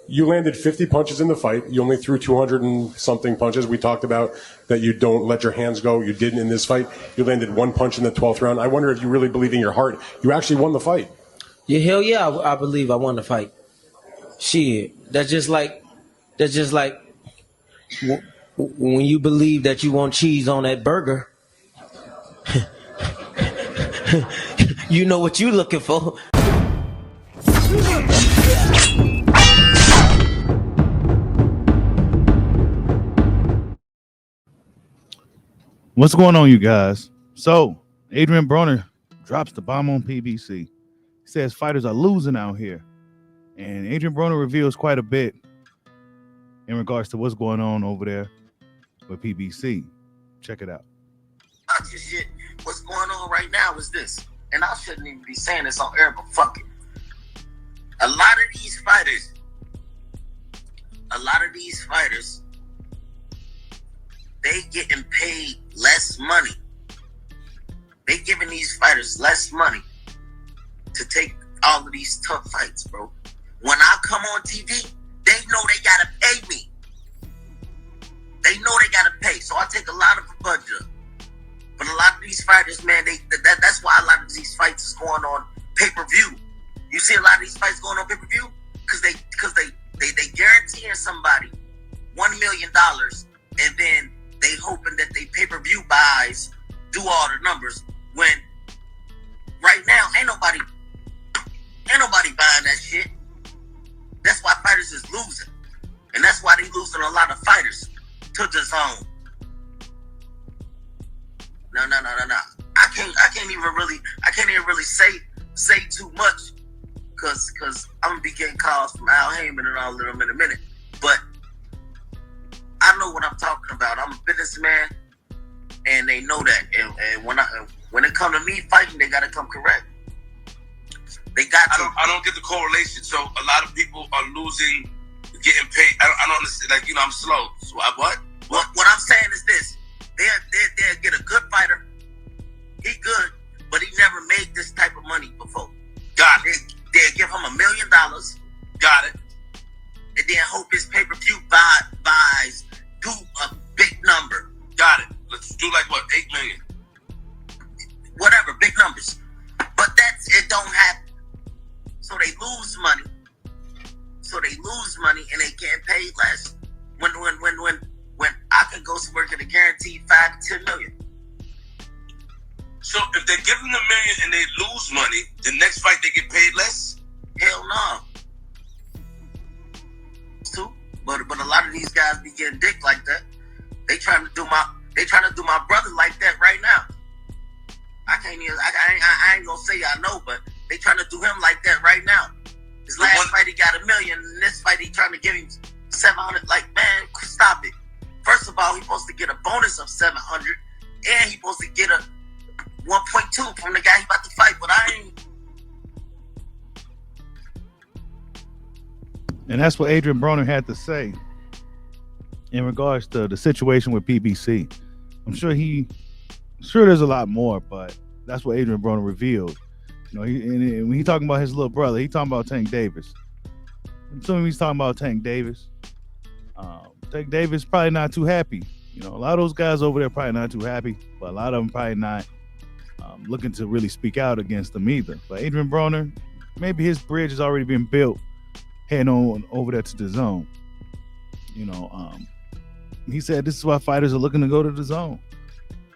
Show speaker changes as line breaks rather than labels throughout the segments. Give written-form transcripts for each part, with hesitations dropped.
you landed 50 punches in the fight. You only threw 200 and something punches. We talked about that you don't let your hands go. You didn't in this fight. You landed one punch in the 12th round. I wonder if you really believe in your heart you actually won the fight.
Yeah, hell yeah, I believe I won the fight. Shit, that's just like when you believe that you want cheese on that burger. You know what you looking for.
What's going on, you guys? So, Adrien Broner drops the bomb on PBC. He says fighters are losing out here. And Adrien Broner reveals quite a bit in regards to what's going on over there with PBC. Check it out.
Shit, what's going on right now is this. And I shouldn't even be saying this on air, but fuck it. A lot of these fighters, they getting paid less money. They giving these fighters less money to take all of these tough fights, bro. When I come on TV, they know they gotta pay me. They know they gotta pay, so I take a lot of the budget. But a lot of these fighters, man, that's why a lot of these fights is going on pay-per-view. You see a lot of these fights going on pay-per-view because they guaranteeing somebody $1 million, and then they hoping that they pay-per-view buys do all the numbers. When right now ain't nobody buying that shit. That's why fighters is losing, and that's why they losing a lot of fighters to the zone. No. I can't even really say too much because I'm gonna be getting calls from Al Heyman and all of them in a minute. But I know what I'm talking about. I'm a businessman, and they know that. And when it come to me fighting, they gotta come correct. They got to.
I don't get the correlation. So a lot of people are losing, getting paid. I don't understand. Like, I'm slow. So what?
What I'm saying is this. They'll get a good fighter. He good, but he never made this type of money before.
Got it.
They'll give him $1 million.
Got it.
And then hope his pay-per-view buys do a big number.
Got it. Let's do like what, 8 million?
Whatever, big numbers. But it don't happen. So they lose money. And they get paid less. When I can go somewhere and get a guaranteed $5 to $10 million.
So if they give them $1 million and they lose money, the next fight they get paid less?
Hell no. Too. But a lot of these guys be getting dick like that. They trying to do my brother like that right now. I ain't gonna say I know, but they trying to do him like that right now. His last fight he got $1 million, and this fight he trying to give him 700. Like, man, stop it. First of all, he's supposed to get a bonus of 700, and he's supposed to get a 1.2 from the guy he about to fight. But I ain't.
And that's what Adrien Broner had to say in regards to the situation with PBC. I'm sure there's a lot more, but that's what Adrien Broner revealed. And when he talking about his little brother, he talking about Tank Davis. I'm assuming he's talking about Tank Davis. Tank Davis probably not too happy. A lot of those guys over there probably not too happy, but a lot of them probably not looking to really speak out against them either. But Adrien Broner, maybe his bridge has already been built heading on over there to the zone. He said this is why fighters are looking to go to the zone.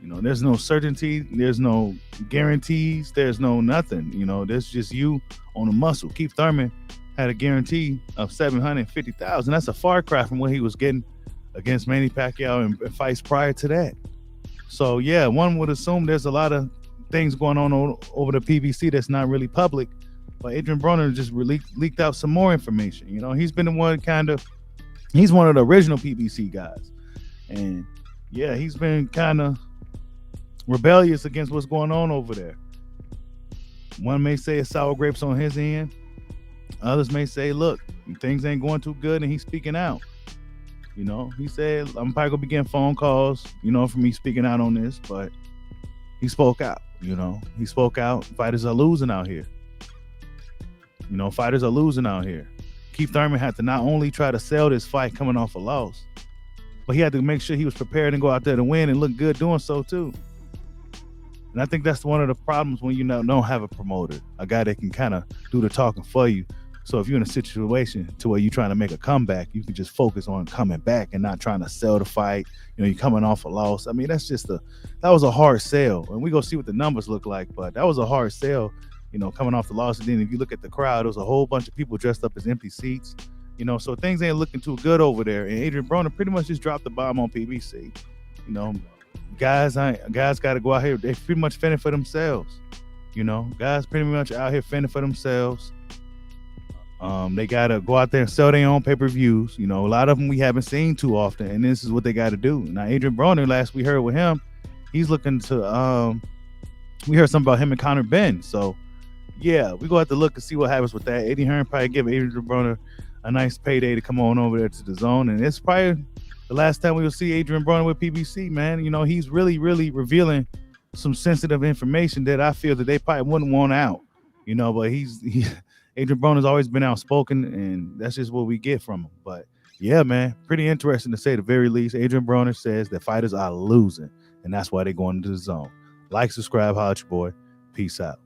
There's no certainty, there's no guarantees, there's no nothing. There's just you on the muscle. Keith Thurman had a guarantee of $750,000. That's a far cry from what he was getting against Manny Pacquiao and fights prior to that. So yeah, one would assume there's a lot of things going on over the PBC that's not really public. But Adrien Broner just leaked out some more information. He's been the one he's one of the original PBC guys. And yeah, he's been kind of rebellious against what's going on over there. One may say it's sour grapes on his end. Others may say, look, things ain't going too good, and he's speaking out. He said, I'm probably gonna be getting phone calls, for me speaking out on this, but he spoke out. He spoke out. Fighters are losing out here. Fighters are losing out here. Keith Thurman had to not only try to sell this fight coming off a loss, but he had to make sure he was prepared and go out there to win and look good doing so too. And I think that's one of the problems when you don't have a promoter, a guy that can kind of do the talking for you. So if you're in a situation to where you're trying to make a comeback, you can just focus on coming back and not trying to sell the fight. You know, you're coming off a loss. I mean, that was a hard sell. And we go see what the numbers look like, but that was a hard sell, you know, coming off the loss. And then if you look at the crowd, there was a whole bunch of people dressed up as empty seats, you know, so things ain't looking too good over there. And Adrien Broner pretty much just dropped the bomb on PBC. You know, guys got to go out here. They pretty much fending for themselves. You know, guys pretty much out here fending for themselves. They got to go out there and sell their own pay-per-views. You know, a lot of them we haven't seen too often, and this is what they got to do. Now, Adrien Broner, last we heard with him, he's looking to, we heard something about him and Conor Ben. So, yeah, we go have to look and see what happens with that. Eddie Hearn probably give Adrien Broner a nice payday to come on over there to the zone, and it's probably the last time we will see Adrien Broner with PBC, man. You know, he's really, really revealing some sensitive information that I feel that they probably wouldn't want out. You know, but Adrien Broner's always been outspoken, and that's just what we get from him. But yeah, man, pretty interesting to say the very least. Adrien Broner says that fighters are losing, and that's why they're going into the zone. Like, subscribe, holla at your boy. Peace out.